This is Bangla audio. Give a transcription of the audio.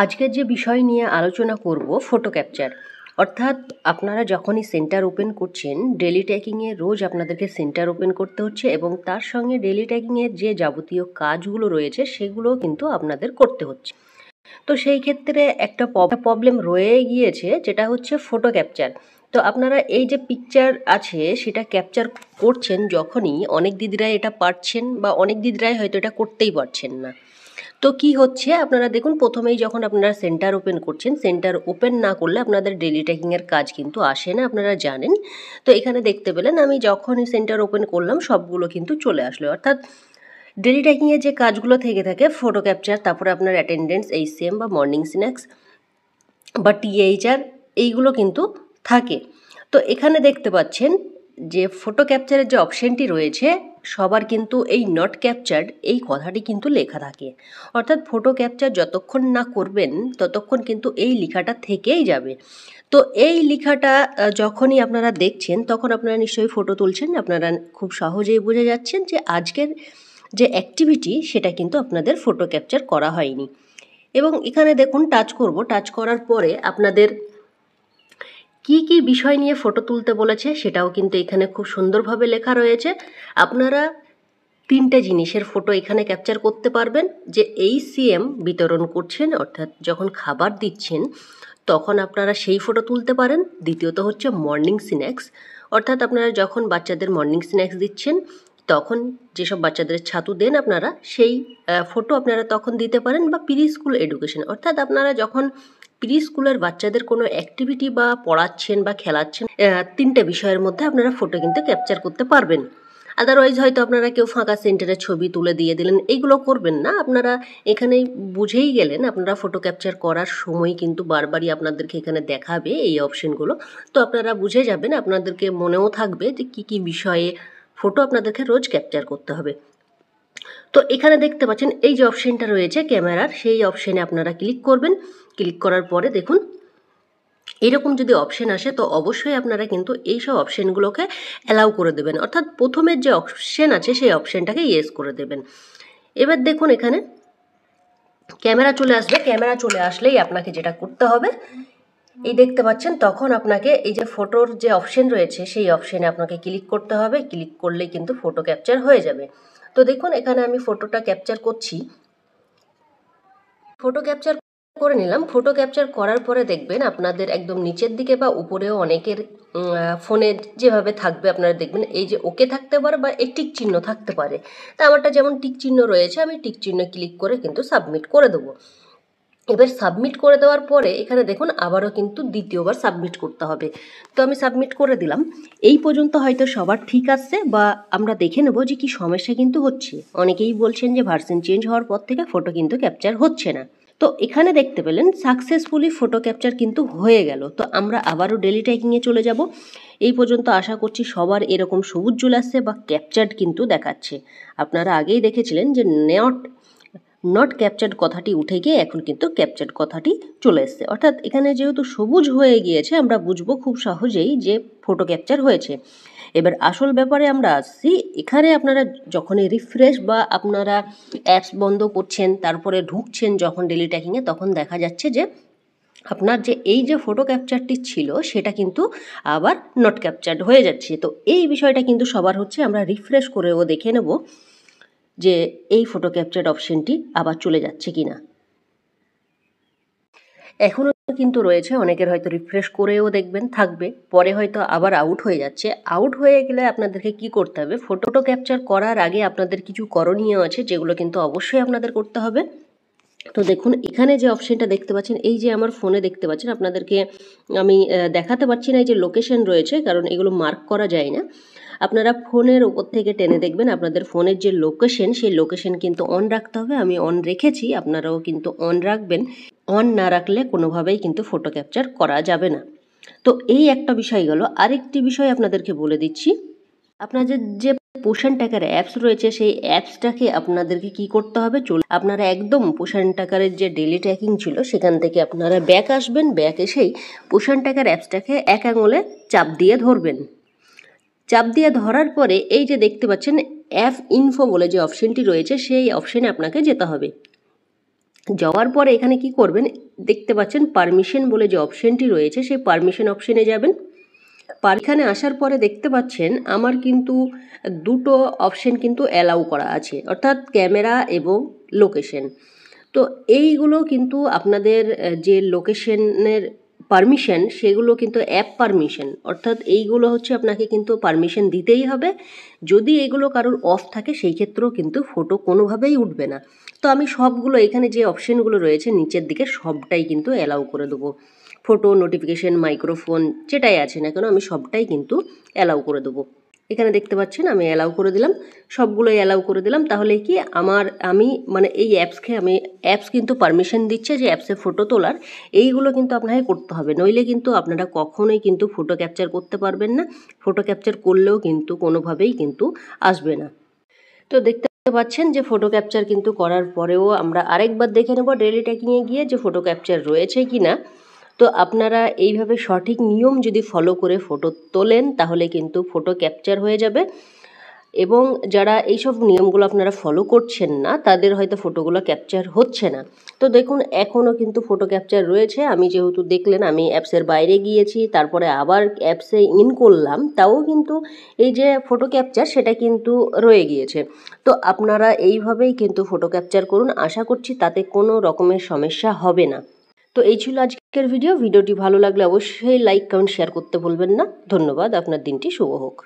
আজকের যে বিষয় নিয়ে আলোচনা করব ফটো ক্যাপচার। অর্থাৎ আপনারা যখনই সেন্টার ওপেন করছেন, ডেলি ট্র্যাকিংয়ে রোজ আপনাদেরকে সেন্টার ওপেন করতে হচ্ছে এবং তার সঙ্গে ডেলি ট্র্যাকিংয়ের যে যাবতীয় কাজগুলো রয়েছে সেগুলো কিন্তু আপনাদের করতে হচ্ছে। তো সেই ক্ষেত্রে একটা প্রবলেম রয়ে গিয়েছে, যেটা হচ্ছে ফটো ক্যাপচার। তো আপনারা এই যে পিকচার আছে সেটা ক্যাপচার করছেন যখনই, অনেক দিদিরাই এটা পারছেন বা অনেক দিদিরাই হয়তো এটা করতেই পারছেন না। তো কি হচ্ছে, আপনারা দেখুন, প্রথমেই যখন আপনারা সেন্টার ওপেন করছেন, সেন্টার ওপেন না করলে আপনাদের ডেলি ট্র্যাকিংয়ের কাজ কিন্তু আসে না, আপনারা জানেন। তো এখানে দেখতে পেলেন আমি যখনই সেন্টার ওপেন করলাম সবগুলো কিন্তু চলে আসলো। অর্থাৎ ডেলি ট্র্যাকিংয়ের যে কাজগুলো থেকে থাকে, ফটো ক্যাপচার, তারপরে আপনার অ্যাটেন্ডেন্স, এইচসিএম বা মর্নিং স্ন্যাক্স বা টিএইচআর, এইগুলো কিন্তু থাকে। তো এখানে দেখতে পাচ্ছেন যে ফটো ক্যাপচারের যে অপশানটি রয়েছে, সবার কিন্তু এই নট ক্যাপচার্ড এই কথাটি কিন্তু লেখা থাকে। অর্থাৎ ফটো ক্যাপচার যতক্ষণ না করবেন ততক্ষণ কিন্তু এই লেখাটা থেকেই যাবে। তো এই লেখাটা যখনই আপনারা দেখছেন তখন আপনারা নিশ্চয়ই ফটো তুলছেন, আপনারা খুব সহজেই বুঝে যাচ্ছেন যে আজকের যে অ্যাক্টিভিটি সেটা কিন্তু আপনাদের ফটো ক্যাপচার করা হয়নি। এবং এখানে দেখুন টাচ করব, টাচ করার পরে আপনাদের কি কি বিষয় নিয়ে ফটো তুলতে বলেছে সেটাও কিন্তু এখানে খুব সুন্দরভাবে লেখা রয়েছে। আপনারা তিনটে জিনিসের ফটো এখানে ক্যাপচার করতে পারবেন। যে এইচসিএম বিতরণ করছেন, অর্থাৎ যখন খাবার দিচ্ছেন তখন আপনারা সেই ফটো তুলতে পারেন। দ্বিতীয়ত হচ্ছে মর্নিং স্ন্যাক্স, অর্থাৎ আপনারা যখন বাচ্চাদের মর্নিং স্ন্যাক্স দিচ্ছেন তখন যেসব বাচ্চাদের ছাতু দেন আপনারা, সেই ফটো আপনারা তখন দিতে পারেন। বা প্রি স্কুল এডুকেশন, অর্থাৎ আপনারা যখন প্রি স্কুলের বাচ্চাদের কোনো অ্যাক্টিভিটি বা পড়াচ্ছেন বা খেলাচ্ছেন, তিনটে বিষয়ের মধ্যে আপনারা ফটো কিন্তু ক্যাপচার করতে পারবেন। আদারওয়াইজ হয়তো আপনারা কেউ ফাঁকা সেন্টারের ছবি তুলে দিয়ে দিলেন, এইগুলো করবেন না। আপনারা এখানেই বুঝেই গেলেন, আপনারা ফটো ক্যাপচার করার সময় কিন্তু বারবারই আপনাদেরকে এখানে দেখাবে এই অপশনগুলো। তো আপনারা বুঝে যাবেন, আপনাদেরকে মনেও থাকবে যে কী কী বিষয়ে ফটো আপনাদেরকে রোজ ক্যাপচার করতে হবে। তো এখানে দেখতে পাচ্ছেন এই যে অপশনটা রয়েছে ক্যামেরার, সেই অপশনে আপনারা ক্লিক করবেন। ক্লিক করার পরে দেখুন এরকম যদি অপশন আসে তো অবশ্যই আপনারা কিন্তু এইসব অপশানগুলোকে অ্যালাউ করে দেবেন। অর্থাৎ প্রথমের যে অপশন আছে সেই অপশানটাকে ইয়েস করে দেবেন। এবার দেখুন এখানে ক্যামেরা চলে আসবে। ক্যামেরা চলে আসলেই আপনাকে যেটা করতে হবে, এই দেখতে পাচ্ছেন, তখন আপনাকে এই যে ফটোর যে অপশন রয়েছে সেই অপশানে আপনাকে ক্লিক করতে হবে। ক্লিক করলেই কিন্তু ফটো ক্যাপচার হয়ে যাবে। তো দেখুন এখানে আমি ফটোটা ক্যাপচার করছি। ফটো ক্যাপচার করে নিলাম। ফটো ক্যাপচার করার পরে দেখবেন আপনাদের একদম নিচের দিকে বা উপরেও অনেকের ফোনে যেভাবে থাকবে আপনারা দেখবেন এই যে ওকে থাকতে পারে বা এই টিক চিহ্ন থাকতে পারে। তা আমারটা যেমন টিক চিহ্ন রয়েছে, আমি টিক চিহ্ন ক্লিক করে কিন্তু সাবমিট করে দেবো। এবার সাবমিট করে দেওয়ার পরে এখানে দেখুন আবারও কিন্তু দ্বিতীয়বার সাবমিট করতে হবে। তো আমি সাবমিট করে দিলাম। এই পর্যন্ত হয়তো সবার ঠিক আসছে, বা আমরা দেখে নেব যে কি সমস্যা কিন্তু হচ্ছে। অনেকেই বলছেন যে ভার্সন চেঞ্জ হওয়ার পর থেকে ফটো কিন্তু ক্যাপচার হচ্ছে না। তো এখানে দেখতে পেলেন সাকসেসফুলি ফটো ক্যাপচার কিন্তু হয়ে গেল। তো আমরা আবারও ডেলি ট্র্যাকিংয়ে চলে যাব। এই পর্যন্ত আশা করছি সবার এরকম সবুজ চলে আসছে বা ক্যাপচার্ড কিন্তু দেখাচ্ছে। আপনারা আগেই দেখেছিলেন যে নট ক্যাপচার্ড কথাটি উঠে গিয়ে এখন কিন্তু ক্যাপচার্ড কথাটি চলে এসছে। অর্থাৎ এখানে যেহেতু সবুজ হয়ে গিয়েছে, আমরা বুঝবো খুব সহজেই যে ফটো ক্যাপচার হয়েছে। এবার আসল ব্যাপারে আমরা আসছি। এখানে আপনারা যখনই রিফ্রেশ বা আপনারা অ্যাপস বন্ধ করছেন তারপরে ঢুকছেন যখন ডেলি ট্র্যাকিংয়ে, তখন দেখা যাচ্ছে যে আপনার যে এই যে ফটো ক্যাপচারটি ছিল সেটা কিন্তু আবার নট ক্যাপচার্ড হয়ে যাচ্ছে। তো এই বিষয়টা কিন্তু সবার হচ্ছে। আমরা রিফ্রেশ করেও দেখে নেব যে এই ফটো ক্যাপচার অপশনটি আবার চলে যাচ্ছে কিনা। এখনও কিন্তু রয়েছে, অনেকের হয়তো রিফ্রেশ করেও দেখবেন থাকবে, পরে হয়তো আবার আউট হয়ে যাচ্ছে। আউট হয়ে গেলে আপনাদেরকে কি করতে হবে, ফটো ক্যাপচার করার আগে আপনাদের কিছু করণীয় আছে যেগুলো কিন্তু অবশ্যই আপনাদের করতে হবে। তো দেখুন এখানে যে অপশনটা দেখতে পাচ্ছেন, এই যে আমার ফোনে দেখতে পাচ্ছেন, আপনাদেরকে আমি দেখাতে পারছি না এই যে লোকেশন রয়েছে, কারণ এগুলো মার্ক করা যায় না। আপনারা ফোনের ওপর থেকে টেনে দেখবেন আপনাদের ফোনের যে লোকেশন, সেই লোকেশন কিন্তু অন রাখতে হবে। আমি অন রেখেছি, আপনারাও কিন্তু অন রাখবেন। অন না রাখলে কোনোভাবেই কিন্তু ফটো ক্যাপচার করা যাবে না। তো এই একটা বিষয় গেল। আরেকটি বিষয় আপনাদেরকে বলে দিচ্ছি, আপনাদের যে পোষণ ট্র্যাকার অ্যাপস রয়েছে সেই অ্যাপসটাকে আপনাদেরকে কি করতে হবে, আপনারা একদম পোষণ ট্র্যাকারের যে ডেলি ট্র্যাকিং ছিল সেখান থেকে আপনারা ব্যাক আসবেন। ব্যাক এসেই পোষণ ট্র্যাকার অ্যাপসটাকে এক আঙুলে চাপ দিয়ে ধরবেন। চাপ দিয়ে ধরার পরে এই যে দেখতে পাচ্ছেন অ্যাপ ইনফো বলে যে অপশনটি রয়েছে, সেই অপশনে আপনাকে যেতে হবে। যাওয়ার পরে এখানে কি করবেন, দেখতে পাচ্ছেন পারমিশন বলে যে অপশনটি রয়েছে, সেই পারমিশন অপশনে যাবেন। এখানে আসার পরে দেখতে পাচ্ছেন আমার কিন্তু দুটো অপশন কিন্তু অ্যালাউ করা আছে, অর্থাৎ ক্যামেরা এবং লোকেশন। তো এইগুলো কিন্তু আপনাদের যে লোকেশনের পারমিশন সেগুলো কিন্তু অ্যাপ পারমিশন, অর্থাৎ এইগুলো হচ্ছে আপনাকে কিন্তু পারমিশন দিতেই হবে। যদি এগুলো কারোর অফ থাকে সেই ক্ষেত্রেও কিন্তু ফটো কোনোভাবেই উঠবে না। তো আমি সবগুলো এখানে যে অপশনগুলো রয়েছে নিচের দিকে সবটাই কিন্তু অ্যালাউ করে দেবো। ফটো, নোটিফিকেশন, মাইক্রোফোন যেটাই আছে না কেন আমি সবটাই কিন্তু অ্যালাউ করে দেবো। এখানে দেখতে পাচ্ছেন আমি অ্যালাউ করে দিলাম, সবগুলোই অ্যালাউ করে দিলাম। তাহলে কি আমি মানে এই অ্যাপস কিন্তু পারমিশন দিচ্ছে যে অ্যাপসে ফটো তোলার, এইগুলো কিন্তু আপনাকে করতে হবে, নইলে কিন্তু আপনারা কখনোই কিন্তু ফটো ক্যাপচার করতে পারবেন না। ফটো ক্যাপচার করলেও কিন্তু কোনোভাবেই কিন্তু আসবে না। তো দেখতে পাচ্ছেন যে ফটো ক্যাপচার কিন্তু করার পরেও আমরা আরেকবার দেখে নেব ডেইলি ট্র্যাকিংয়ে গিয়ে যে ফটো ক্যাপচার রয়েছে কি না। তো আপনারা এইভাবে সঠিক নিয়ম যদি ফলো করে ফটো তোলেন তাহলে কিন্তু ফটো ক্যাপচার হয়ে যাবে। এবং যারা এইসব নিয়মগুলো আপনারা ফলো করছেন না তাদের হয়তো ফটোগুলো ক্যাপচার হচ্ছে না। তো দেখুন এখনও কিন্তু ফটো ক্যাপচার রয়েছে। আমি যেহেতু দেখলেন আমি অ্যাপসের বাইরে গিয়েছি, তারপরে আবার অ্যাপসে ইন করলাম, তাও কিন্তু এই যে ফটো ক্যাপচার সেটা কিন্তু রয়ে গিয়েছে। তো আপনারা এইভাবেই কিন্তু ফটো ক্যাপচার করুন, আশা করছি তাতে কোনো রকমের সমস্যা হবে না। তো এই ছিল আজকের ভিডিওটি ভালো লাগলে অবশ্যই লাইক, কমেন্ট, শেয়ার করতে ভুলবেন না। ধন্যবাদ, আপনার দিনটি শুভ হোক।